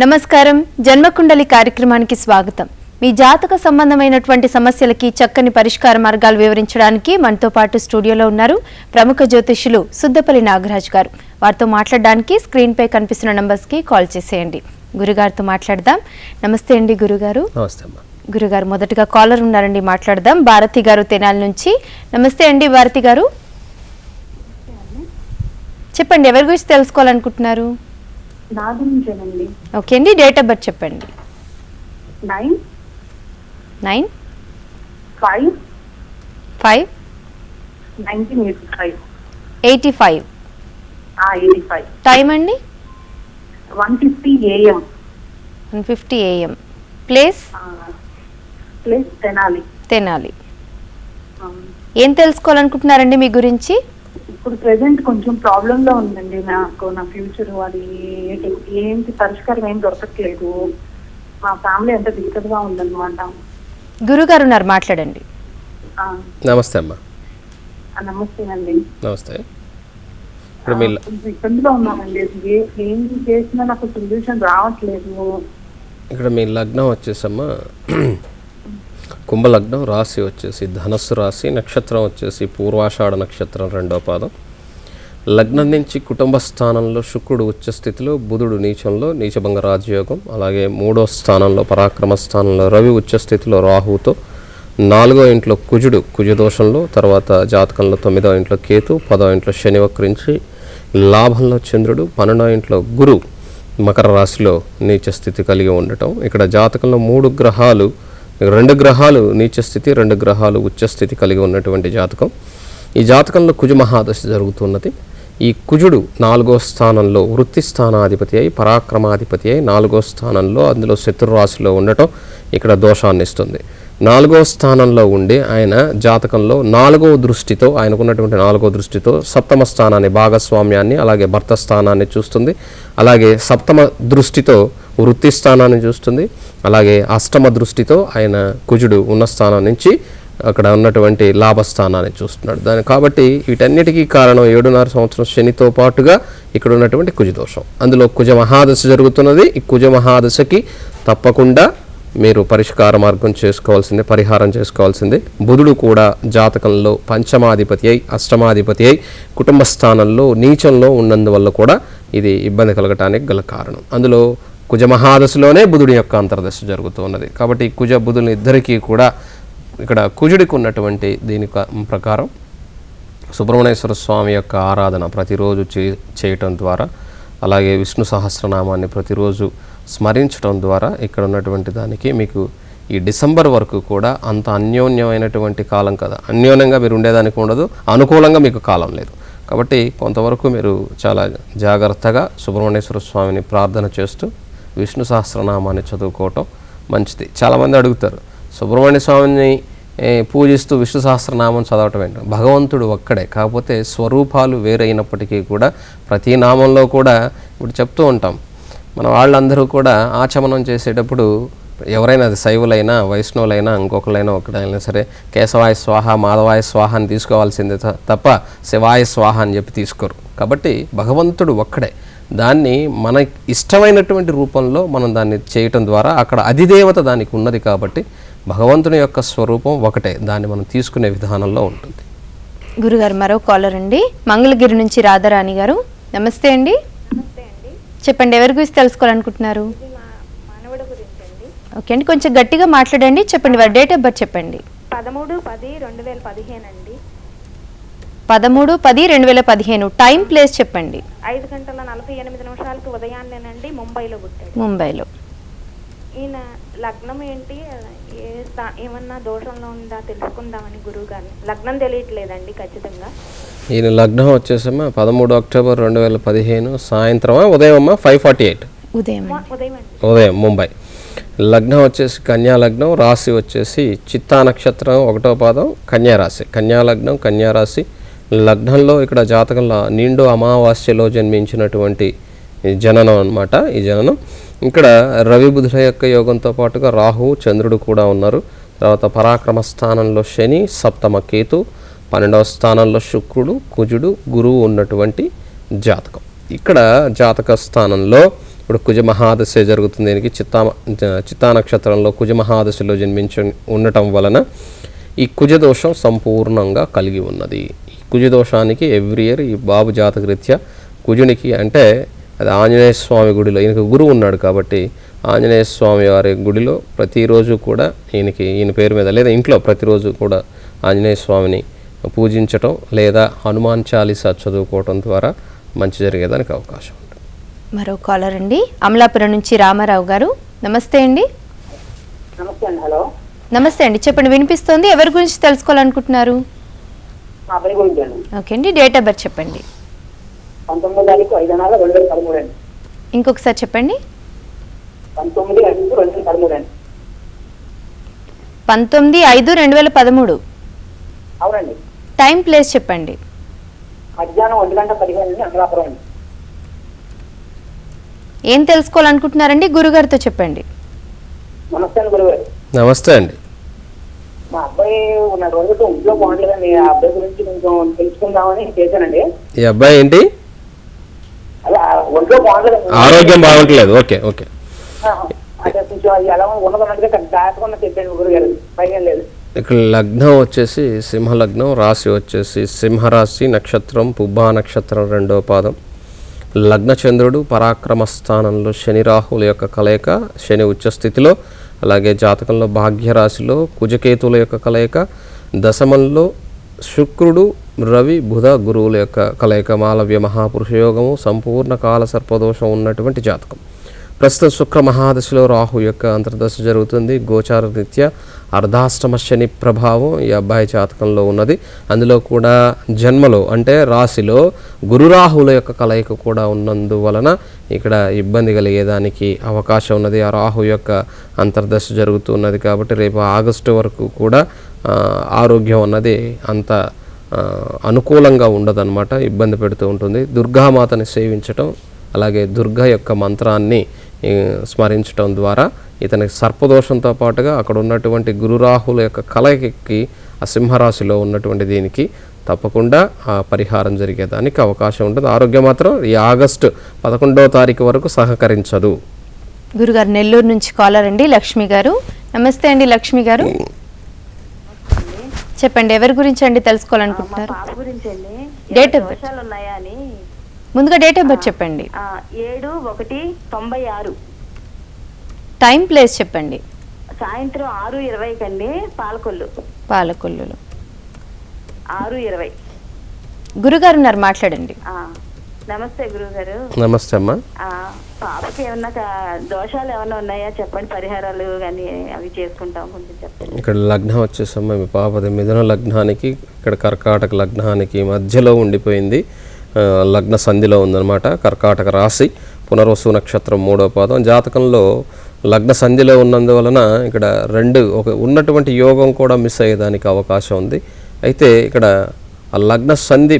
నమస్కారం. జన్మకుండలి కార్యక్రమానికి స్వాగతం. మీ జాతక సంబంధమైనటువంటి సమస్యలకి చక్కని పరిష్కార మార్గాలు వివరించడానికి మనతో పాటు స్టూడియోలో ఉన్నారు ప్రముఖ జ్యోతిష్యులు సుద్దపల్లి నాగరాజ్ గారు. వారితో మాట్లాడడానికి స్క్రీన్ పై కనిపిస్తున్న నంబర్స్ కి కాల్ చేసేయండి. గురుగారితో మాట్లాడదాం. నమస్తే అండి గురుగారు. నమస్తే అమ్మా. గురుగారు మొదటగా కాలర్ ఉన్నారండి, మాట్లాడదాం. భారతి గారు తెనాలి నుంచి. నమస్తే అండి భారతి గారు, చెప్పండి ఎవరి గురించి తెలుసుకోవాలనుకుంటున్నారు? ఓకే అండి, డేట్ ఆఫ్ బర్త్ చెప్పండి. 9/5/1985. టైం అండి 1:50 AM. 1:50 AM. ప్లేస్ తెనాలి. ఏం తెలుసుకోవాలనుకుంటున్నారండి మీ గురించి? ఇప్పుడు ప్రెసెంట్ కొంచెం ప్రాబ్లం లో ఉందండి నాకు. నా ఫ్యూచర్ అది ఏంటి పరిష్కారం ఏం దొరకట్లేదు. మా ఫ్యామిలీ అంతా దిక్కగా ఉందన్నమాట. గురుగారు ఉన్నారు, మాట్లాడండి. నమస్తే అమ్మా. నమస్తే అండి. నమస్తే. ఇబ్బందిలో ఉన్నామండి. ఏం చేసినా నాకు సొల్యూషన్ రావట్లేదు. ఇక్కడ మీ లగ్నం వచ్చేసమ్మా కుంభలగ్నం, రాశి వచ్చేసి ధనస్సు రాశి, నక్షత్రం వచ్చేసి పూర్వాషాఢ నక్షత్రం 2వ పాదం. లగ్నం నుంచి కుటుంబ స్థానంలో శుక్రుడు ఉచ్చ స్థితిలో, బుధుడు నీచంలో నీచభంగ రాజయోగం, అలాగే 3వ స్థానంలో పరాక్రమ స్థానంలో రవి ఉచ్చ స్థితిలో రాహుతో, 4వ ఇంట్లో కుజుడు కుజదోషంలో, తర్వాత జాతకంలో 9వ ఇంట్లో కేతు, 10వ ఇంట్లో శని వక్రించి, లాభంలో చంద్రుడు, 12వ ఇంట్లో గురు మకర రాశిలో నీచ స్థితి కలిగి ఉండటం. ఇక్కడ జాతకంలో 2 గ్రహాలు నీచ స్థితి, 2 గ్రహాలు ఉచ్చస్థితి కలిగి ఉన్నటువంటి జాతకం. ఈ జాతకంలో కుజ మహాదశ జరుగుతున్నది. ఈ కుజుడు 4వ స్థానంలో వృత్తి స్థానాధిపతి అయి, పరాక్రమాధిపతి అయి 4వ స్థానంలో, అందులో శత్రురాశిలో ఉండటం ఇక్కడ దోషాన్ని ఇస్తుంది. 4వ స్థానంలో ఉండి ఆయన జాతకంలో 4వ దృష్టితో, ఆయనకున్నటువంటి 4వ దృష్టితో సప్తమ స్థానాన్ని, భాగస్వామ్యాన్ని, అలాగే భర్త స్థానాన్ని చూస్తుంది. అలాగే సప్తమ దృష్టితో వృత్తి స్థానాన్ని చూస్తుంది. అలాగే అష్టమ దృష్టితో ఆయన కుజుడు ఉన్న స్థానం నుంచి అక్కడ ఉన్నటువంటి లాభస్థానాన్ని చూస్తున్నాడు. కాబట్టి వీటన్నిటికీ కారణం 7.5 సంవత్సరం శనితో పాటుగా ఇక్కడ ఉన్నటువంటి కుజదోషం. అందులో కుజ మహాదశ జరుగుతున్నది. ఈ కుజ మహాదశకి తప్పకుండా మీరు పరిష్కార మార్గం చేసుకోవాల్సిందే, పరిహారం చేసుకోవాల్సిందే. బుధుడు కూడా జాతకంలో పంచమాధిపతి అయి, అష్టమాధిపతి అయి కుటుంబ స్థానంలో నీచంలో ఉన్నందువల్ల కూడా ఇది ఇబ్బంది కలగటానికి గల కారణం. అందులో కుజ మహాదశలోనే బుధుడి యొక్క అంతర్దశ జరుగుతూ ఉన్నది. కాబట్టి కుజ బుధుని ఇద్దరికీ కూడా ఇక్కడ కుజుడికి ఉన్నటువంటి దీని ప్రకారం సుబ్రహ్మణ్యేశ్వర స్వామి యొక్క ఆరాధన ప్రతిరోజు చేయటం ద్వారా, అలాగే విష్ణు సహస్రనామాన్ని ప్రతిరోజు స్మరించడం ద్వారా ఇక్కడ ఉన్నటువంటి దానికి మీకు ఈ డిసెంబర్ వరకు కూడా అంత అన్యోన్యమైనటువంటి కాలం కదా. అన్యోన్యంగా మీరు ఉండేదానికి ఉండదు, అనుకూలంగా మీకు కాలం లేదు. కాబట్టి కొంతవరకు మీరు చాలా జాగ్రత్తగా సుబ్రహ్మణ్యేశ్వర స్వామిని ప్రార్థన చేస్తూ విష్ణు సహస్రనామాన్ని చదువుకోవటం మంచిది. చాలామంది అడుగుతారు, సుబ్రహ్మణ్య స్వామిని పూజిస్తూ విష్ణు సహస్రనామం చదవటం ఏంటి? భగవంతుడు ఒక్కడే, కాకపోతే స్వరూపాలు వేరైనప్పటికీ కూడా ప్రతి నామంలో కూడా ఇప్పుడు చెప్తూ ఉంటాం, మన వాళ్ళందరూ కూడా ఆచమనం చేసేటప్పుడు ఎవరైనా అది శైవులైనా వైష్ణవులైనా ఇంకొకరైనా ఒకటైనా సరే కేశవాయ స్వాహ మాధవాయ స్వాహ అని తీసుకోవాల్సిందే తప్ప శివాయ స్వాహ అని చెప్పి తీసుకోరు. కాబట్టి భగవంతుడు ఒక్కడే. దాన్ని మన ఇష్టమైనటువంటి రూపంలో మనం దాన్ని చేయటం ద్వారా అక్కడ అధిదేవత దానికి ఉన్నది. కాబట్టి భగవంతుని యొక్క స్వరూపం ఒకటే, దాన్ని మనం తీసుకునే విధానంలో ఉంటుంది. గురుగారు మరో కాలర్ అండి, మంగళగిరి నుంచి రాధారాణి గారు. నమస్తే అండి. చెప్పండి ఎవరి గురించి తెలుసుకోవాలనుకుంటున్నారు? ఓకే అండి, కొంచెం గట్టిగా మాట్లాడండి. చెప్పండి వారి డేట్ ఆఫ్ బర్త్ చెప్పండి. 13/10/2015 అండి. 13/10/2015. టైం ప్లేస్ చెప్పండి. 5:48 ఉదయాన్నేనండి. ముంబైలో పుట్టాడు. ముంబైలో. ఈయన లగ్నం ఏంటి, ఏమన్నా దోషంలో ఉందా తెలుసుకుందామని గురువు గారిని. లగ్నం తెలియట్లేదండి ఖచ్చితంగా. ఈయన లగ్నం వచ్చేసమ్మా 13 అక్టోబర్ 2015 సాయంత్రం ఉదయం 5:48 ఉదయం ముంబై. లగ్నం వచ్చేసి కన్యా లగ్నం, రాశి వచ్చేసి చిత్తా నక్షత్రం 1వ పాదం కన్యా రాశి. కన్యా లగ్నం, కన్యా రాశి. లగ్నంలో ఇక్కడ జాతకంలో నిండు అమావాస్యలో జన్మించినటువంటి జననం అన్నమాట. ఈ జననం ఇక్కడ రవి బుధుల యొక్క యోగంతో పాటుగా రాహు చంద్రుడు కూడా ఉన్నారు. తర్వాత పరాక్రమ స్థానంలో శని, సప్తమ కేతు, 12వ స్థానంలో శుక్రుడు, కుజుడు, గురువు ఉన్నటువంటి జాతకం. ఇక్కడ జాతక స్థానంలో ఇప్పుడు కుజ మహాదశ జరుగుతుంది. దీనికి చిత్తా నక్షత్రంలో కుజ మహాదశలో జన్మించి ఉండటం వలన ఈ కుజదోషం సంపూర్ణంగా కలిగి ఉన్నది. ఈ కుజదోషానికి ఎవ్రీ ఇయర్ ఈ బాబు జాతకరీత్యా కుజునికి అంటే అది ఆంజనేయ స్వామి గుడిలో ఈయనకు గురువు ఉన్నాడు కాబట్టి ఆంజనేయ స్వామి వారి గుడిలో ప్రతిరోజు కూడా ఈయన పేరు మీద లేదా ఇంట్లో ప్రతిరోజు కూడా ఆంజనేయ స్వామిని పూజించటం లేదా హనుమాన్ చాలీసా చదువుకోవటం ద్వారా మంచి జరిగేదానికి అవకాశం ఉంటుంది. మరో కాలర్ అండి, అమలాపురం నుంచి రామారావు గారు. నమస్తే అండి. నమస్తే అండి. హలో, నమస్తే అండి, చెప్పండి, వినిపిస్తోంది. ఎవరి గురించి తెలుసుకోవాలనుకుంటున్నారు? మా అబ్బాయి గురించి అండి. ఓకే అండి, డేట్ ఆఫ్ బర్త్ చెప్పండి. 19 తారీఖు 5/4/2013 అండి. ఇంకొకసారి చెప్పండి. 19/5/2013 అండి. 19/5/2013. అవునండి. టైం ప్లేస్ చెప్పండి. మధ్యాహ్నం 1:15 అండి, అమలాపురం అండి. ఏం తెలుసుకోవాలనుకుంటున్నారండి? గురుగారితో చెప్పండి. నమస్తే అండి గురుగారు. నమస్తే అండి. మా అబ్బాయి ఉన్న రోజుతో ఇంట్లో బాగుండలేదండి. ఆ అబ్బాయి గురించి కొంచెం తెలుసుకుందామని చేశానండి. ఈ అబ్బాయి ఏంటి? అదే ఒంట్లో బాగుండలేదు, ఆరోగ్యం బాగుంటలేదు. Okay okay. అదే కొంచెం అది ఎలా ఉన్నదన్నట్టుగా దాటుకున్న చెప్పాను గురుగారు, పైన లేదు. ఇక్కడ లగ్నం వచ్చేసి సింహలగ్నం, రాశి వచ్చేసి సింహరాశి, నక్షత్రం పుబ్బా నక్షత్రం 2వ పాదం. లగ్నచంద్రుడు పరాక్రమ స్థానంలో శని రాహుల యొక్క కలయిక, శని ఉచ్చస్థితిలో, అలాగే జాతకంలో భాగ్యరాశిలో కుజకేతువుల యొక్క కలయిక, దశమంలో శుక్రుడు రవి బుధ గురువుల యొక్క కలయిక, మాలవ్య మహాపురుష యోగము, సంపూర్ణ కాల సర్పదోషం ఉన్నటువంటి జాతకం. ప్రస్తుతం శుక్ర మహాదశలో రాహు యొక్క అంతర్దశ జరుగుతుంది. గోచార రీత్యా అర్ధాష్టమ శని ప్రభావం ఈ అబ్బాయి జాతకంలో ఉన్నది. అందులో కూడా జన్మలో అంటే రాశిలో గురురాహుల యొక్క కలయిక కూడా ఉన్నందువలన ఇక్కడ ఇబ్బంది కలిగేదానికి అవకాశం ఉన్నది. ఆ రాహు యొక్క అంతర్దశ జరుగుతున్నది కాబట్టి రేపు ఆగస్టు వరకు కూడా ఆరోగ్యం అన్నది అంత అనుకూలంగా ఉండదన్నమాట, ఇబ్బంది పెడుతూ ఉంటుంది. దుర్గామాతని సేవించటం, అలాగే దుర్గా యొక్క మంత్రాన్ని స్మరించడం ద్వారా ఇతనికి సర్పదోషంతో పాటుగా అక్కడ ఉన్నటువంటి గురురాహుల యొక్క కలయికకి ఆ సింహరాశిలో ఉన్నటువంటి దీనికి తప్పకుండా ఆ పరిహారం జరిగేదానికి అవకాశం ఉంటుంది. ఆరోగ్యం మాత్రం ఈ ఆగస్టు 11వ తారీఖు వరకు సహకరించదు. గురుగారు నెల్లూరు నుంచి కాలర్ అండి, లక్ష్మి గారు. నమస్తే అండి లక్ష్మి గారు, చెప్పండి, ఎవరి గురించి అండి తెలుసుకోవాలనుకుంటున్నారు? డేట్ ఆఫ్ బర్త్ ఉన్నాయా అని ముందుగా డేట్ ఆఫ్ బర్త్ చెప్పండి. 7/1/96. టైం ప్లేస్ చెప్పండి. సాయంత్రం 6:20 కండి, పాలకొల్లులో. 6:20. గురుగారు ఉన్నారు, మాట్లాడండి. నమస్తే గురుగారు. నమస్తే అమ్మా. పాపకి ఏమన్నా దోషాలు ఏమన్నా ఉన్నాయా చెప్పండి, పరిహారాలు కానీ అవి చేసుకుంటాం, కొంచెం చెప్పండి. ఇక్కడ లగ్నం వచ్చేసమ్మా మీ పాపది మిథున లగ్నానికి ఇక్కడ కర్కాటక లగ్నానికి మధ్యలో ఉండిపోయింది. లగ్న సంధిలో ఉందన్నమాట. కర్కాటక రాశి, పునర్వసు నక్షత్రం 3వ పాదం. జాతకంలో లగ్న సంధిలో ఉన్నందువలన ఇక్కడ ఉన్నటువంటి యోగం కూడా మిస్ అయ్యేదానికి అవకాశం ఉంది. అయితే ఇక్కడ ఆ లగ్న సంధి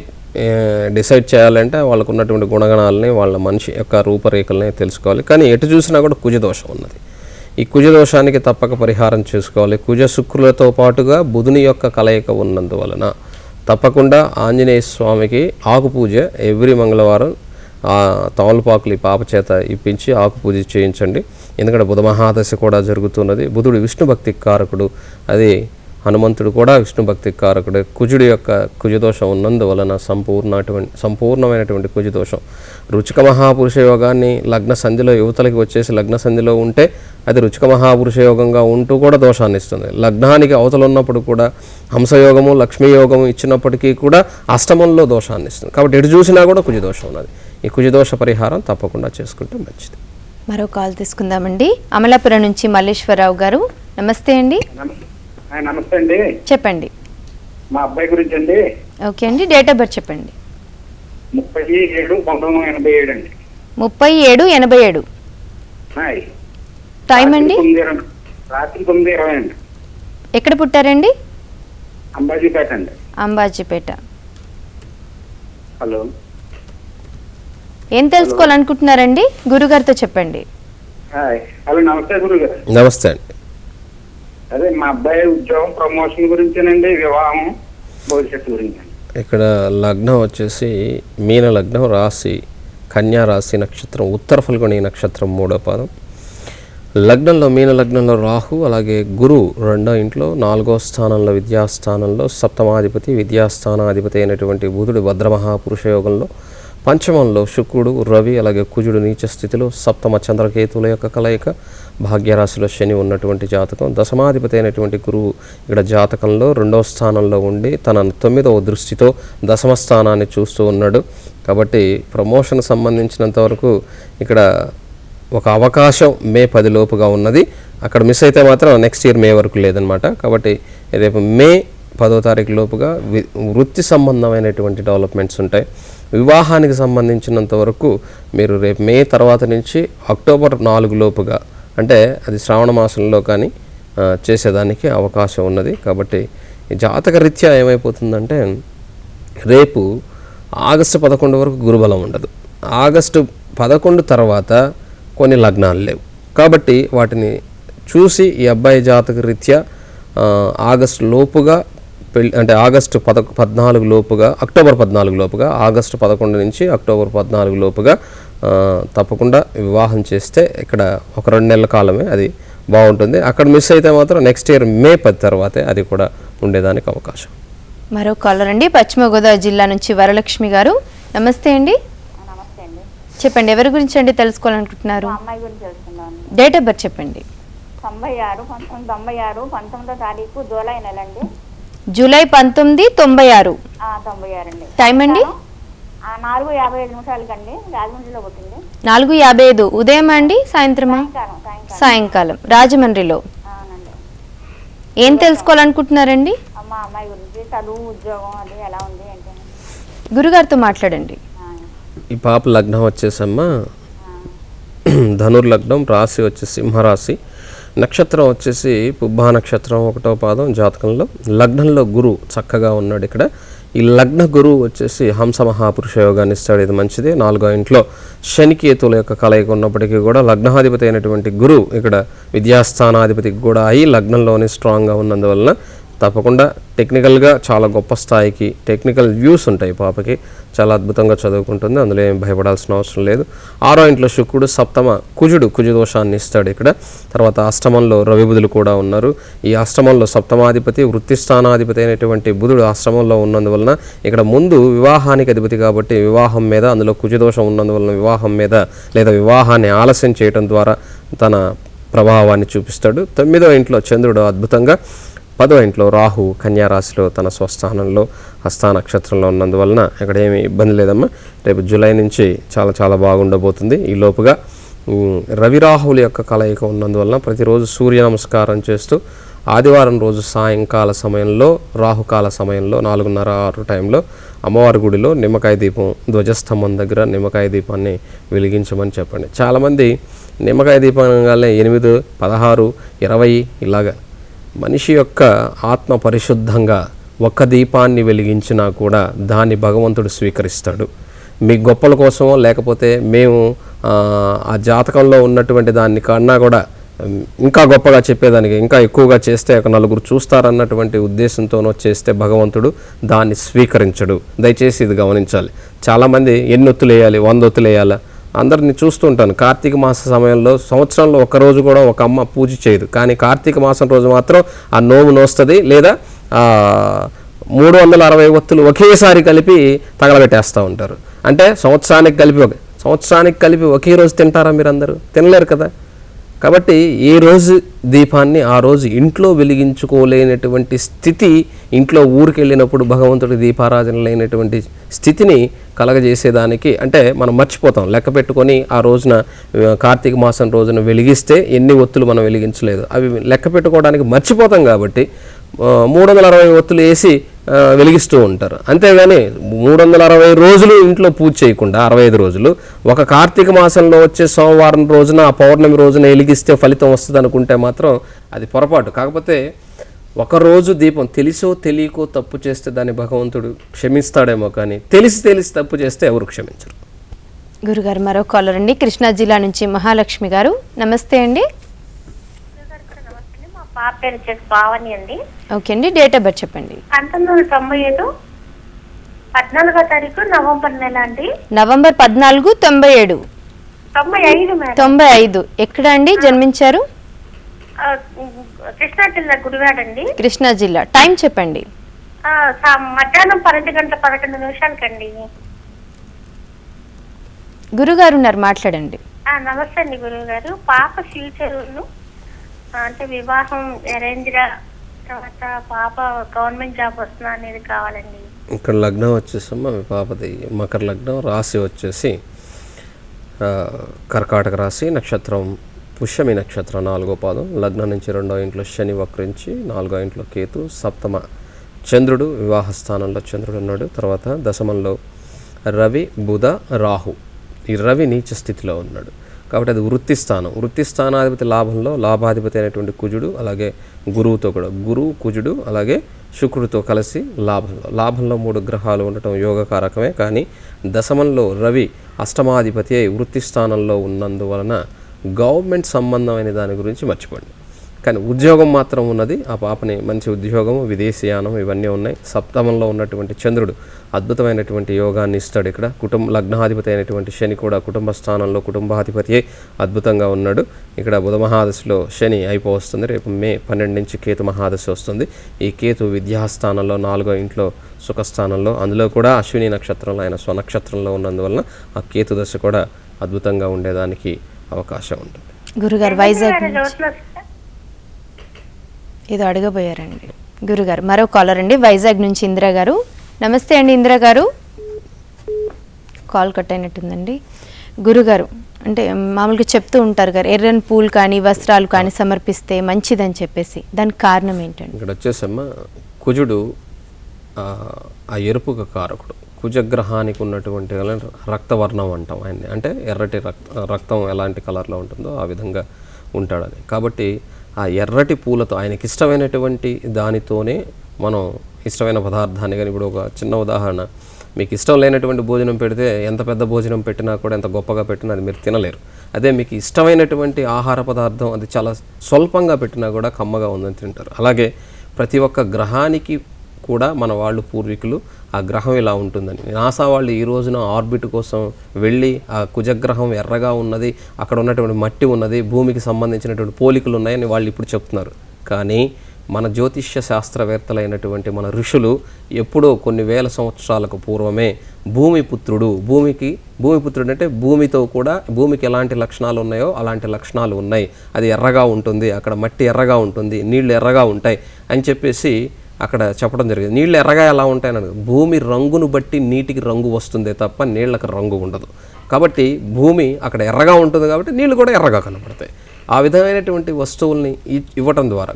డిసైడ్ చేయాలంటే వాళ్ళకు ఉన్నటువంటి గుణగణాలని, వాళ్ళ మనిషి యొక్క రూపరేఖల్ని తెలుసుకోవాలి. కానీ ఎటు చూసినా కూడా కుజదోషం ఉన్నది. ఈ కుజదోషానికి తప్పక పరిహారం చేసుకోవాలి. కుజ శుక్రులతో పాటుగా బుధుని యొక్క కలయిక ఉన్నందువలన తప్పకుండా ఆంజనేయ స్వామికి ఆకు పూజ ఎవ్రీ మంగళవారం తమలపాకులు ఈ పాప చేత ఇప్పించి ఆకు పూజ చేయించండి. ఎందుకంటే బుధ మహాదశ కూడా జరుగుతున్నది. బుధుడు విష్ణు భక్తి కారకుడు, అది హనుమంతుడు కూడా విష్ణు భక్తి కారకుడు. కుజుడి యొక్క కుజదోషం ఉన్నందువలన సంపూర్ణమైనటువంటి కుజదోషం. రుచిక మహాపురుష యోగాన్ని లగ్న సంధిలో యువతలకి వచ్చేసి లగ్న సంధిలో ఉంటే అది రుచిక మహాపురుష యోగంగా ఉంటూ కూడా దోషాన్ని ఇస్తుంది. లగ్నానికి అవతల ఉన్నప్పుడు కూడా హంసయోగము లక్ష్మీ యోగము ఇచ్చినప్పటికీ కూడా అష్టమంలో దోషాన్ని ఇస్తుంది. కాబట్టి ఎటు చూసినా కూడా కుజదోషం ఉన్నది. ఈ కుజదోష పరిహారం తప్పకుండా చేసుకుంటే మంచిది. మరో కాల్ తీసుకుందామండి. అమలాపురం నుంచి మల్లేశ్వరరావు గారు. నమస్తే అండి. నమస్తే అండి, చెప్పండి. మా అబ్బాయి గురించి అండి. ఓకే అండి, డేట్ ఆఫ్ బర్త్ చెప్పండి. 37/1987 అండి. 37/87. టైం అండి? రాత్రి 9:20 అండి. ఎక్కడ పుట్టారండి? అంబాజీపేట అండి. అంబాజీపేట. హలో, ఏం తెలుసుకోవాలనుకుంటున్నారండి? గురుగారితో చెప్పండి. హలో, నమస్తే గురుగారు. నమస్తే అండి. అదే మా అబ్బాయి ఉద్యోగం ప్రమోషన్ గురించేనండి, వివాహం భవిష్యత్తు గురించి. ఇక్కడ లగ్నం వచ్చేసి మీన లగ్నం, రాశి కన్యా రాశి నక్షత్రం ఉత్తర ఫల్గుణి నక్షత్రం 3వ పాదం. లగ్నంలో మీన లగ్నంలో రాహు, అలాగే గురు 2వ ఇంట్లో 4వ స్థానంలో విద్యాస్థానంలో సప్తమాధిపతి విద్యాస్థానాధిపతి అయినటువంటి బుధుడు భద్రమహాపురుష యోగంలో, పంచమంలో శుక్రుడు రవి అలాగే కుజుడు నీచ స్థితిలో, సప్తమ చంద్రకేతుల యొక్క కలయిక, భాగ్యరాశిలో శని ఉన్నటువంటి జాతకం, దశమాధిపతి అయినటువంటి గురువు ఇక్కడ జాతకంలో 2వ స్థానంలో ఉండి తన 9వ దృష్టితో దశమ స్థానాన్ని చూస్తూ ఉన్నాడు. కాబట్టి ప్రమోషన్ సంబంధించినంత వరకు ఇక్కడ ఒక అవకాశం మే 10 లోపుగా ఉన్నది. అక్కడ మిస్ అయితే మాత్రం నెక్స్ట్ ఇయర్ మే వరకు లేదనమాట. కాబట్టి రేపు మే 10వ తారీఖు లోపుగా వృత్తి సంబంధమైనటువంటి డెవలప్మెంట్స్ ఉంటాయి. వివాహానికి సంబంధించినంత వరకు మీరు రేపు మే తర్వాత నుంచి అక్టోబర్ 4 లోపుగా, అంటే అది శ్రావణ మాసంలో కానీ చేసేదానికి అవకాశం ఉన్నది. కాబట్టి జాతక రీత్యా ఏమైపోతుందంటే రేపు ఆగస్టు 11 వరకు గురుబలం ఉండదు. ఆగస్టు 11 తర్వాత కొన్ని లగ్నాలు లేవు. కాబట్టి వాటిని చూసి ఈ అబ్బాయి జాతక రీత్యా ఆగస్టు లోపుగా అంటే ఆగస్టు 14 లోపుగా, అక్టోబర్ 14 లోపుగా, ఆగస్టు 11 నుంచి అక్టోబర్ 14 లోపుగా తప్పకుండా వివాహం చేస్తే ఇక్కడ ఒక 2 నెలల కాలమే అది బాగుంటుంది. అక్కడ మిస్ అయితే మాత్రం నెక్స్ట్ ఇయర్ మే 10 తర్వాతే అది కూడా ఉండేదానికి అవకాశం. మరో కాలర్ అండి, పశ్చిమ గోదావరి జిల్లా నుంచి వరలక్ష్మి గారు. నమస్తే అండి. నమస్తే అండి. చెప్పండి, ఎవరి గురించి అండి తెలుసుకోవాలనుకుంటున్నారు? అమ్మాయి గురించి తెలుసుకున్నాను. డేట్ ఆఫ్ బర్త్ చెప్పండి. 1996 19వ తారీఖు జూలై నెల అండి. జూలై 1996. 96 అండి. టైం అండి? 4:55 అండి. రాజమండ్రిలో పుట్టింది. 4:55 ఉదయం అండి, సాయంత్రమా? సాయంకాలం. రాజమండ్రిలో. అవునండి. ఏం తెలుసుకోవాలనుకుంటున్నారండి? అమ్మాయి గురించి చదువు, ఉద్యోగం అది ఎలా ఉంది అంటే. గురుగారితో మాట్లాడండి. ఈ పాప లగ్నం వచ్చేసమ్మా ధనుర్లగ్నం, రాశి వచ్చేసి సింహరాశి, నక్షత్రం వచ్చేసి పుబ్బా నక్షత్రం 1వ పాదం జాతకంలో. లగ్నంలో గురు చక్కగా ఉన్నాడు ఇక్కడ. ఈ లగ్న గురువు వచ్చేసి హంస మహాపురుష యోగాన్ని ఇస్తాడు, ఇది మంచిది. 4వ ఇంట్లో శనికేతుల యొక్క కలయిక ఉన్నప్పటికీ కూడా లగ్నాధిపతి అయినటువంటి గురువు ఇక్కడ విద్యాస్థానాధిపతికి కూడా అయి లగ్నంలోనే స్ట్రాంగ్గా ఉన్నందువలన తప్పకుండా టెక్నికల్గా చాలా గొప్ప స్థాయికి టెక్నికల్ వ్యూస్ ఉంటాయి. పాపకి చాలా అద్భుతంగా చదువుకుంటుంది, అందులో ఏం భయపడాల్సిన అవసరం లేదు. 6వ ఇంట్లో శుక్రుడు, సప్తమ కుజుడు కుజదోషాన్ని ఇస్తాడు ఇక్కడ. తర్వాత అష్టమంలో రవి బుధులు కూడా ఉన్నారు. ఈ అష్టమంలో సప్తమాధిపతి వృత్తి స్థానాధిపతి అయినటువంటి బుధుడు అష్టమంలో ఉన్నందువలన ఇక్కడ ముందు వివాహానికి అధిపతి కాబట్టి వివాహం మీద, అందులో కుజదోషం ఉన్నందువలన వివాహం మీద లేదా వివాహాన్ని ఆలస్యం చేయడం ద్వారా తన ప్రభావాన్ని చూపిస్తాడు. 9వ ఇంట్లో చంద్రుడు అద్భుతంగా, 10వ ఇంట్లో రాహు కన్యా రాశిలో తన స్వస్థానంలో హస్త నక్షత్రంలో ఉన్నందువలన ఇక్కడ ఏమీ ఇబ్బంది లేదమ్మా. రేపు జూలై నుంచి చాలా చాలా బాగుండబోతుంది. ఈ లోపుగా రవి రాహువుల యొక్క కలయిక ఉన్నందువలన ప్రతిరోజు సూర్య నమస్కారం చేస్తూ ఆదివారం రోజు సాయంకాల సమయంలో రాహుకాల సమయంలో 4:30-6 టైంలో అమ్మవారి గుడిలో నిమ్మకాయ దీపం, ధ్వజస్తంభం దగ్గర నిమ్మకాయ దీపాన్ని వెలిగించమని చెప్పండి. చాలామంది నిమ్మకాయ దీపం అనగానే 8, 16, 20 ఇలాగా మనిషి యొక్క ఆత్మ పరిశుద్ధంగా ఒక్క దీపాన్ని వెలిగించినా కూడా దాన్ని భగవంతుడు స్వీకరిస్తాడు. మీ గొప్పల కోసమో లేకపోతే మేము ఆ జాతకంలో ఉన్నటువంటి దాన్ని కన్నా కూడా ఇంకా గొప్పగా చెప్పేదానికి ఇంకా ఎక్కువగా చేస్తే ఒక నలుగురు చూస్తారన్నటువంటి ఉద్దేశంతోనో చేస్తే భగవంతుడు దాన్ని స్వీకరించడు. దయచేసి ఇది గమనించాలి. చాలామంది ఎన్ని ఒత్తులు వేయాలి, 100 ఒత్తులు వేయాలా? అందరిని చూస్తూ ఉంటాను. కార్తీక మాస సమయంలో సంవత్సరంలో ఒక్కరోజు కూడా ఒక అమ్మ పూజ చేయదు, కానీ కార్తీక మాసం రోజు మాత్రం ఆ నోము నోస్తుంది, లేదా 360 ఒత్తులు ఒకేసారి కలిపి తగలబెట్టేస్తూ ఉంటారు. అంటే సంవత్సరానికి కలిపి ఒకే రోజు తింటారా? మీరు అందరూ తినలేరు కదా. కాబట్టి ఏ రోజు దీపాన్ని ఆ రోజు ఇంట్లో వెలిగించుకోలేనటువంటి స్థితి, ఇంట్లో ఊరికి వెళ్ళినప్పుడు భగవంతుడి దీపారాధన లేనటువంటి స్థితిని కలగజేసేదానికి, అంటే మనం మర్చిపోతాం లెక్క పెట్టుకొని ఆ రోజున కార్తీక మాసం రోజున వెలిగిస్తే ఎన్ని ఒత్తులు మనం వెలిగించలేదు అవి లెక్క పెట్టుకోవడానికి మర్చిపోతాం. కాబట్టి 360 ఒత్తులు వేసి వెలిగిస్తూ ఉంటారు. అంతేగాని 360 రోజులు ఇంట్లో పూజ చేయకుండా 65 రోజులు ఒక కార్తీక మాసంలో వచ్చే సోమవారం రోజున ఆ పౌర్ణమి రోజున వెలిగిస్తే ఫలితం వస్తుంది అనుకుంటే మాత్రం అది పొరపాటు. కాకపోతే ఒకరోజు దీపం తెలిసో తెలియకో తప్పు చేస్తే దాన్ని భగవంతుడు క్షమిస్తాడేమో, కానీ తెలిసి తప్పు చేస్తే ఎవరు క్షమించరు. గురుగారు మరో కాలర్ అండి, కృష్ణా జిల్లా నుంచి మహాలక్ష్మి గారు. నమస్తే అండి. పాప పేరు వచ్చేసి పావని అండి. ఓకే అండి, డేట్ ఆఫ్ బర్త్ చెప్పండి. 1997 14వ తారీఖు నవంబర్ నెల అండి. నవంబర్ 14, 97. 95 మేడం. 95. ఎక్కడ అండి జన్మించారు? కృష్ణా జిల్లా గుడివాడ అండి. కృష్ణా జిల్లా. టైం చెప్పండి. మధ్యాహ్నం 12:11 గురుగారు ఉన్నారు, మాట్లాడండి. నమస్తే అండి గురువు గారు. పాప ఫ్యూచర్ అంటే వివాహం అరేంజ్డా, తర్వాత పాప గవర్నమెంట్ జాబ్ వస్తుందా అనేది కావాలండి. ఇక్కడ లగ్నం వచ్చేసమ్మా మీ పాపది మకర లగ్నం, రాశి వచ్చేసి కర్కాటక రాశి, నక్షత్రం పుష్యమి నక్షత్రం 4వ పాదం. లగ్నం నుంచి 2వ ఇంట్లో శని వక్రించి, 4వ ఇంట్లో కేతు, సప్తమ చంద్రుడు, వివాహ స్థానంలో చంద్రుడు ఉన్నాడు. తర్వాత దశమంలో రవి, బుధ, రాహు. ఈ రవి నీచ స్థితిలో ఉన్నాడు కాబట్టి అది వృత్తి స్థానం. వృత్తి స్థానాధిపతి లాభంలో, లాభాధిపతి అయినటువంటి కుజుడు, అలాగే గురువుతో కూడా గురువు, కుజుడు, అలాగే శుక్రుడితో కలిసి లాభంలో 3 గ్రహాలు ఉండటం యోగకారకమే. కానీ దశమంలో రవి అష్టమాధిపతి అయి వృత్తి స్థానంలో ఉన్నందువలన గవర్నమెంట్ సంబంధమైన దాని గురించి మర్చిపోండి. కానీ ఉద్యోగం మాత్రం ఉన్నది. ఆ పాపని మంచి ఉద్యోగము, విదేశీయానం ఇవన్నీ ఉన్నాయి. సప్తమంలో ఉన్నటువంటి చంద్రుడు అద్భుతమైనటువంటి యోగాన్ని ఇస్తాడు. ఇక్కడ లగ్నాధిపతి అయినటువంటి శని కూడా కుటుంబ స్థానంలో కుటుంబాధిపతి అద్భుతంగా ఉన్నాడు. ఇక్కడ బుధ మహాదశలో శని అయిపోవస్తుంది. రేపు మే 12 నుంచి కేతు మహాదశ వస్తుంది. ఈ కేతు విద్యాస్థానంలో 4వ ఇంట్లో సుఖస్థానంలో, అందులో కూడా అశ్విని నక్షత్రంలో ఆయన స్వనక్షత్రంలో ఉన్నందువలన ఆ కేతు దశ కూడా అద్భుతంగా ఉండేదానికి అవకాశం ఉంటుంది. గురుగారు వైజాగ్ ఏదో అడగబోయారండి. గురుగారు మరో కాలర్ అండి, వైజాగ్ నుంచి ఇందిరా గారు. నమస్తే అండి ఇందిరా గారు. కాల్ కట్ అయినట్టుందండి. గురుగారు అంటే మామూలుగా చెప్తూ ఉంటారు గారు, ఎర్రని పూలు కానీ వస్త్రాలు కానీ సమర్పిస్తే మంచిదని చెప్పేసి, దానికి కారణం ఏంటండి? ఇక్కడ వచ్చేసమ్మా కుజుడు ఆ ఎరుపుగా కారకుడు. కుజగ్రహానికి ఉన్నటువంటి రక్తవర్ణం అంటాం ఆయన్ని, అంటే ఎర్రటి రక్తం ఎలాంటి కలర్లో ఉంటుందో ఆ విధంగా ఉంటాడని. కాబట్టి ఆ ఎర్రటి పూలతో ఆయనకి ఇష్టమైనటువంటి దానితోనే మనం ఇష్టమైన పదార్థాన్ని కానీ, ఇప్పుడు ఒక చిన్న ఉదాహరణ, మీకు ఇష్టం లేనటువంటి భోజనం పెడితే ఎంత పెద్ద భోజనం పెట్టినా కూడా, ఎంత గొప్పగా పెట్టినా అది మీరు తినలేరు. అదే మీకు ఇష్టమైనటువంటి ఆహార పదార్థం అది చాలా స్వల్పంగా పెట్టినా కూడా కమ్మగా ఉందని తింటారు. అలాగే ప్రతి ఒక్క గ్రహానికి కూడా మన వాళ్ళు పూర్వీకులు ఆ గ్రహం ఇలా ఉంటుందని, నాసా వాళ్ళు ఈ రోజున ఆర్బిట్ కోసం వెళ్ళి ఆ కుజగ్రహం ఎర్రగా ఉన్నది, అక్కడ ఉన్నటువంటి మట్టి ఉన్నది, భూమికి సంబంధించినటువంటి పోలికలు ఉన్నాయని వాళ్ళు ఇప్పుడు చెప్తున్నారు. కానీ మన జ్యోతిష్య శాస్త్రవేత్తలైనటువంటి మన ఋషులు ఎప్పుడో కొన్ని వేల సంవత్సరాలకు పూర్వమే భూమిపుత్రుడు అంటే భూమితో కూడా, భూమికి ఎలాంటి లక్షణాలు ఉన్నాయో అలాంటి లక్షణాలు ఉన్నాయి, అది ఎర్రగా ఉంటుంది, అక్కడ మట్టి ఎర్రగా ఉంటుంది, నీళ్లు ఎర్రగా ఉంటాయి అని చెప్పేసి అక్కడ చెప్పడం జరిగింది. నీళ్ళు ఎర్రగా ఎలా ఉంటాయని, భూమి రంగును బట్టి నీటికి రంగు వస్తుందే తప్ప నీళ్లకు రంగు ఉండదు. కాబట్టి భూమి అక్కడ ఎర్రగా ఉంటుంది కాబట్టి నీళ్లు కూడా ఎర్రగా కనపడతాయి. ఆ విధమైనటువంటి వస్తువుల్ని ఇవ్వటం ద్వారా,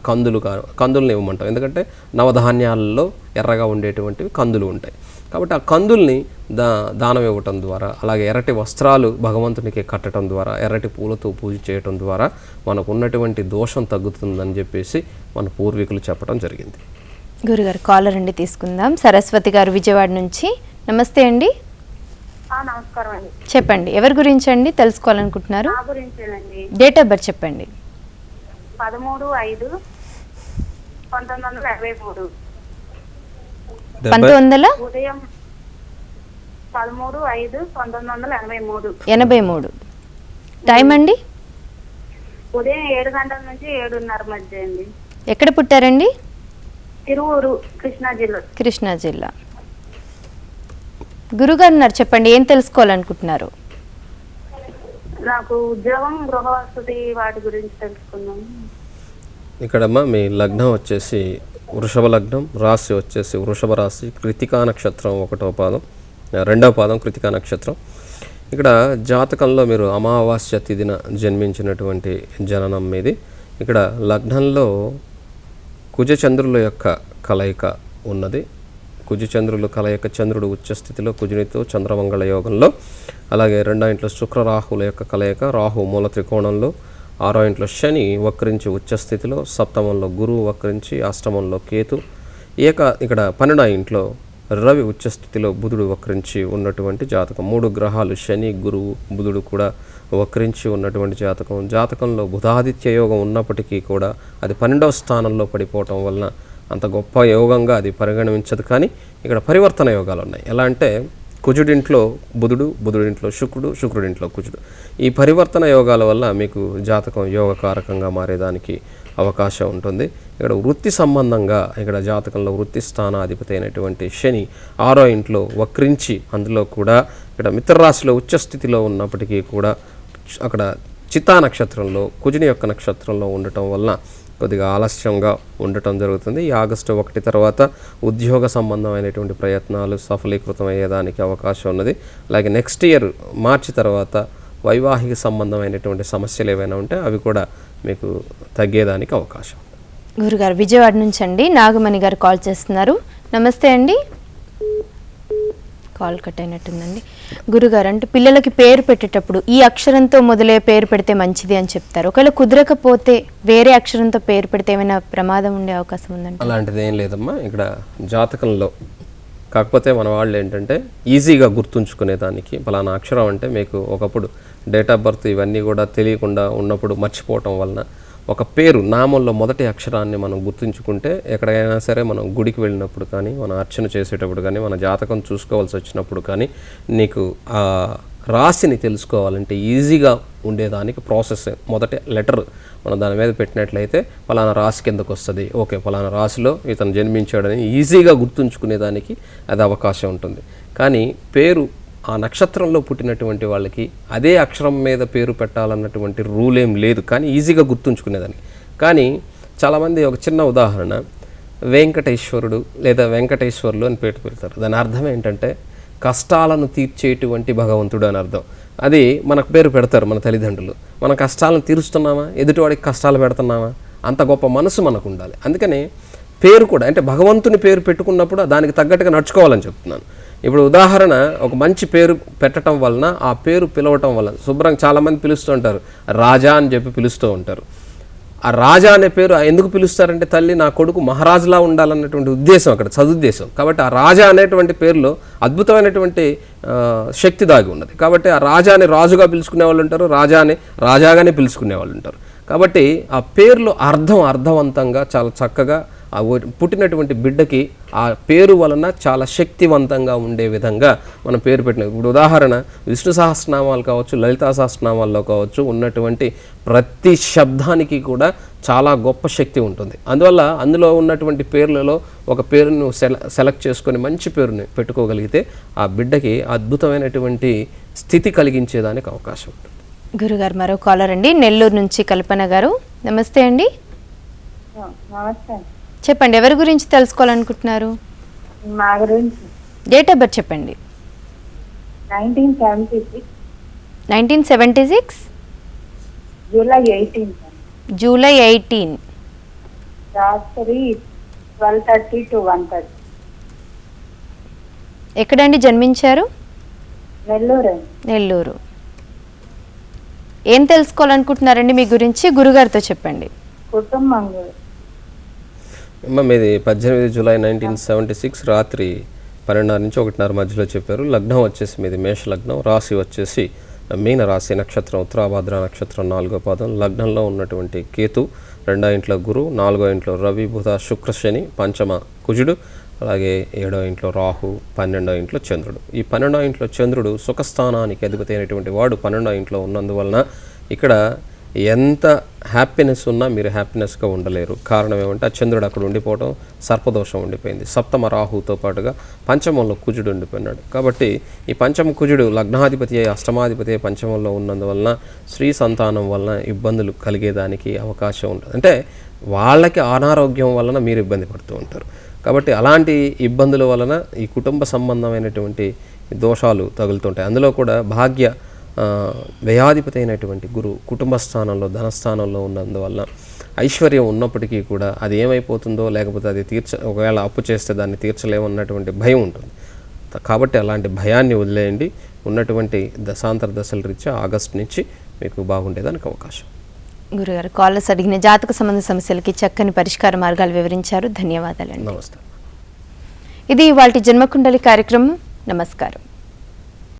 కందుల్ని ఇవ్వమంటాం, ఎందుకంటే నవధాన్యాలలో ఎర్రగా ఉండేటువంటివి కందులు ఉంటాయి. కాబట్టి ఆ కందుల్ని దానం ఇవ్వటం ద్వారా, అలాగే ఎర్రటి వస్త్రాలు భగవంతునికి కట్టడం ద్వారా, ఎర్రటి పూలతో పూజ చేయటం ద్వారా మనకు ఉన్నటువంటి దోషం తగ్గుతుందని చెప్పేసి మన పూర్వీకులు చెప్పడం జరిగింది. గురుగారు కాలర్ అండి తీసుకుందాం. సరస్వతి గారు విజయవాడ నుంచి. నమస్తే అండి. నమస్కారం అండి. చెప్పండి, ఎవరి గురించి అండి తెలుసుకోవాలనుకుంటున్నారు? నా గురించేనండి. డేట్ ఆఫ్ బర్త్ చెప్పండి. 13/5/1983. 1900 ఉదయం 13/5/1983. 83. టైం అండి? ఉదయం 7 గంటల నుంచి 7:30 మధ్య అండి. ఎక్కడ పుట్టారండి? తిరువూరు, కృష్ణా జిల్లా. కృష్ణా జిల్లా. గురుగారు ఉన్నారు, చెప్పండి ఏం తెలుసుకోవాలనుకుంటున్నారు? నాకు ఉద్యోగం, గృహవసతి వాటి గురించి తెలుసుకున్నాం. ఇక్కడమ్మా మీ లగ్నం వచ్చేసి వృషభ లగ్నం, రాశి వచ్చేసి వృషభ రాశి, కృతికా నక్షత్రం 1వ పాదం, 2వ పాదం కృతికా నక్షత్రం. ఇక్కడ జాతకంలో మీరు అమావాస్య తిథిన జన్మించినటువంటి జననం మీది. ఇక్కడ లగ్నంలో కుజచంద్రుల యొక్క కలయిక ఉన్నది. కుజచంద్రుల కలయిక, చంద్రుడు ఉచ్చస్థితిలో కుజునితో చంద్రమంగళ యోగంలో, అలాగే 2వ ఇంట్లో శుక్రరాహుల యొక్క కలయిక, రాహు మూల త్రికోణంలో, 6వ ఇంట్లో శని వక్రించి ఉచ్చస్థితిలో, సప్తమంలో గురువు వక్రించి, అష్టమంలో కేతు, ఇక్కడ 12వ ఇంట్లో రవి ఉచ్చస్థితిలో బుధుడు వక్రించి ఉన్నటువంటి జాతకం. 3 గ్రహాలు శని, గురువు, బుధుడు కూడా వక్రించి ఉన్నటువంటి జాతకంలో బుధాదిత్య యోగం ఉన్నప్పటికీ కూడా అది 12వ స్థానంలో పడిపోవటం వలన అంత గొప్ప యోగంగా అది పరిగణించదు. కానీ ఇక్కడ పరివర్తన యోగాలు ఉన్నాయి. ఎలా అంటే కుజుడింట్లో బుధుడు, బుధుడింట్లో శుక్రుడు, శుక్రుడింట్లో కుజుడు. ఈ పరివర్తన యోగాల వల్ల మీకు జాతకం యోగకారకంగా మారేదానికి అవకాశం ఉంటుంది. ఇక్కడ వృత్తి సంబంధంగా ఇక్కడ జాతకంలో వృత్తి స్థానాధిపతి అయినటువంటి శని 6వ ఇంట్లో వక్రించి, అందులో కూడా ఇక్కడ మిత్రరాశిలో ఉచ్చస్థితిలో ఉన్నప్పటికీ కూడా అక్కడ చిత్తా నక్షత్రంలో కుజుని యొక్క నక్షత్రంలో ఉండటం వల్ల కొద్దిగా ఆలస్యంగా ఉండటం జరుగుతుంది. ఈ ఆగస్టు 1 తర్వాత ఉద్యోగ సంబంధమైనటువంటి ప్రయత్నాలు సఫలీకృతం అయ్యేదానికి అవకాశం ఉన్నది. అలాగే నెక్స్ట్ ఇయర్ మార్చి తర్వాత వైవాహిక సంబంధమైనటువంటి సమస్యలు ఏవైనా ఉంటే అవి కూడా మీకు తగ్గేదానికి అవకాశం. గురుగారు విజయవాడ నుంచి అండి నాగమణి గారు కాల్ చేస్తున్నారు. నమస్తే అండి. కాల్ కట్ అయినట్టుందండి. గురుగారు, అంటే పిల్లలకి పేరు పెట్టేటప్పుడు ఈ అక్షరంతో మొదలే పేరు పెడితే మంచిది అని చెప్తారు. ఒకవేళ కుదరకపోతే వేరే అక్షరంతో పేరు పెడితే ఏమైనా ప్రమాదం ఉండే అవకాశం ఉందండి? అలాంటిది ఏం లేదమ్మా. ఇక్కడ జాతకంలో కాకపోతే మన వాళ్ళు ఏంటంటే ఈజీగా గుర్తుంచుకునేదానికి పలానా అక్షరం అంటే మీకు ఒకప్పుడు డేట్ ఆఫ్ బర్త్ ఇవన్నీ కూడా తెలియకుండా ఉన్నప్పుడు మర్చిపోవటం వలన ఒక పేరు నామంలో మొదటి అక్షరాన్ని మనం గుర్తుంచుకుంటే ఎక్కడైనా సరే మనం గుడికి వెళ్ళినప్పుడు కానీ మన అర్చన చేసేటప్పుడు కానీ మన జాతకం చూసుకోవాల్సి వచ్చినప్పుడు కానీ నీకు ఆ రాశిని తెలుసుకోవాలంటే ఈజీగా ఉండేదానికి ప్రాసెస్ మొదటి లెటర్ మనం దాని మీద పెట్టినట్లయితే పలానా రాశి కిందకు వస్తుంది. ఓకే, పలానా రాశిలో ఇతను జన్మించాడని ఈజీగా గుర్తుంచుకునేదానికి అది అవకాశం ఉంటుంది. కానీ పేరు ఆ నక్షత్రంలో పుట్టినటువంటి వాళ్ళకి అదే అక్షరం మీద పేరు పెట్టాలన్నటువంటి రూల్ ఏం లేదు, కానీ ఈజీగా గుర్తుంచుకునేదానికి. కానీ చాలామంది ఒక చిన్న ఉదాహరణ, వెంకటేశ్వరుడు లేదా వెంకటేశ్వర్లు అని పేరు పెడతారు. దాని అర్థం ఏంటంటే కష్టాలను తీర్చేటువంటి భగవంతుడు అని అర్థం. అది మనకు పేరు పెడతారు మన తల్లిదండ్రులు. మన కష్టాలను తీరుస్తున్నామా, ఎదుటివాడికి కష్టాలు పెడుతున్నామా, అంత గొప్ప మనసు మనకు ఉండాలి. అందుకని పేరు కూడా అంటే భగవంతుని పేరు పెట్టుకున్నప్పుడు దానికి తగ్గట్టుగా నడుచుకోవాలని చెప్తున్నాను. ఇప్పుడు ఉదాహరణ, ఒక మంచి పేరు పెట్టడం వలన ఆ పేరు పిలవటం వలన శుభ్రంగా చాలామంది పిలుస్తూ ఉంటారు, రాజా అని చెప్పి పిలుస్తూ ఉంటారు. ఆ రాజా అనే పేరు ఎందుకు పిలుస్తారంటే తల్లి నా కొడుకు మహారాజులా ఉండాలన్నటువంటి ఉద్దేశం, అక్కడ సదుద్దేశం. కాబట్టి ఆ రాజా అనేటువంటి పేరులో అద్భుతమైనటువంటి శక్తి దాగి ఉన్నది. కాబట్టి ఆ రాజాని రాజుగా పిలుచుకునే వాళ్ళు ఉంటారు, రాజాని రాజాగానే పిలుచుకునే వాళ్ళు ఉంటారు. కాబట్టి ఆ పేర్లో అర్థవంతంగా చాలా చక్కగా ఆ పుట్టినటువంటి బిడ్డకి ఆ పేరు వలన చాలా శక్తివంతంగా ఉండే విధంగా మనం పేరు పెట్టిన. ఇప్పుడు ఉదాహరణ విష్ణు సహస్రనామాలు కావచ్చు, లలితా సహస్రనామాల్లో కావచ్చు ఉన్నటువంటి ప్రతి శబ్దానికి కూడా చాలా గొప్ప శక్తి ఉంటుంది. అందువల్ల అందులో ఉన్నటువంటి పేర్లలో ఒక పేరును సెలెక్ట్ చేసుకొని మంచి పేరుని పెట్టుకోగలిగితే ఆ బిడ్డకి అద్భుతమైనటువంటి స్థితి కలిగించేదానికి అవకాశం ఉంటుంది. గురుగారు మరో కాలర్ అండి నెల్లూరు నుంచి కల్పన గారు. నమస్తే అండి. నమస్తే. చెప్పండి, ఎవరి గురించి తెలుసుకోవాలనుకుంటున్నారు? మా గురించి. డేట్ ఆఫ్ బర్త్ చెప్పండి. 1976 1976 జూలై 18. జూలై 18. రాత్రి 12:30 to 1:30. ఎక్కడండి జన్మించారు? నెల్లూరు. నెల్లూరు. ఏం తెలుసుకోవాలనుకుంటున్నారండి మీ గురించి? గురుగారితో చెప్పండి. కుటుంబం మీది 18 జూలై 1976 రాత్రి 12:30 నుంచి 1:30 మధ్యలో చెప్పారు. లగ్నం వచ్చేసి మీది మేష లగ్నం, రాశి వచ్చేసి మీన రాశి, నక్షత్రం ఉత్తరాభాద్ర నక్షత్రం 4వ పాదం. లగ్నంలో ఉన్నటువంటి కేతు, 2వ ఇంట్లో గురు, 4వ ఇంట్లో రవి బుధ శుక్ర శని, పంచమ కుజుడు, అలాగే 7వ ఇంట్లో రాహు, 12వ ఇంట్లో చంద్రుడు. ఈ 12వ ఇంట్లో చంద్రుడు సుఖస్థానానికి అధిపతి అయినటువంటి వాడు 12వ ఇంట్లో ఉన్నందువలన ఇక్కడ ఎంత హ్యాపీనెస్ ఉన్నా మీరు హ్యాపీనెస్గా ఉండలేరు. కారణం ఏమంటే ఆ చంద్రుడు అక్కడ ఉండిపోవడం, సర్పదోషం ఉండిపోయింది. సప్తమ రాహుతో పాటుగా పంచమంలో కుజుడు ఉండిపోయినాడు. కాబట్టి ఈ పంచమ కుజుడు లగ్నాధిపతి అయి అష్టమాధిపతి అయి పంచమంలో ఉన్నందువలన స్త్రీ సంతానం వలన ఇబ్బందులు కలిగేదానికి అవకాశం ఉంటుంది. అంటే వాళ్ళకి అనారోగ్యం వలన మీరు ఇబ్బంది పడుతూ ఉంటారు. కాబట్టి అలాంటి ఇబ్బందుల వలన ఈ కుటుంబ సంబంధమైనటువంటి దోషాలు తగులుతుంటాయి. అందులో కూడా భాగ్య వ్యయాధిపతి అయినటువంటి గురు కుటుంబ స్థానంలో ధనస్థానంలో ఉన్నందువల్ల ఐశ్వర్యం ఉన్నప్పటికీ కూడా అది ఏమైపోతుందో, లేకపోతే అది ఒకవేళ అప్పు చేస్తే దాన్ని తీర్చలేమన్నటువంటి భయం ఉంటుంది. కాబట్టి అలాంటి భయాన్ని వదిలేయండి. ఉన్నటువంటి దశాంతర దశల రీత్యా ఆగస్టు నుంచి మీకు బాగుండేదానికి అవకాశం. గురుగారు కాలర్స్ అడిగిన జాతక సంబంధ సమస్యలకి చక్కని పరిష్కార మార్గాలు వివరించారు. ధన్యవాదాలండి. నమస్తే. ఇది ఇవాల్టి జన్మకుండలి కార్యక్రమం. నమస్కారం.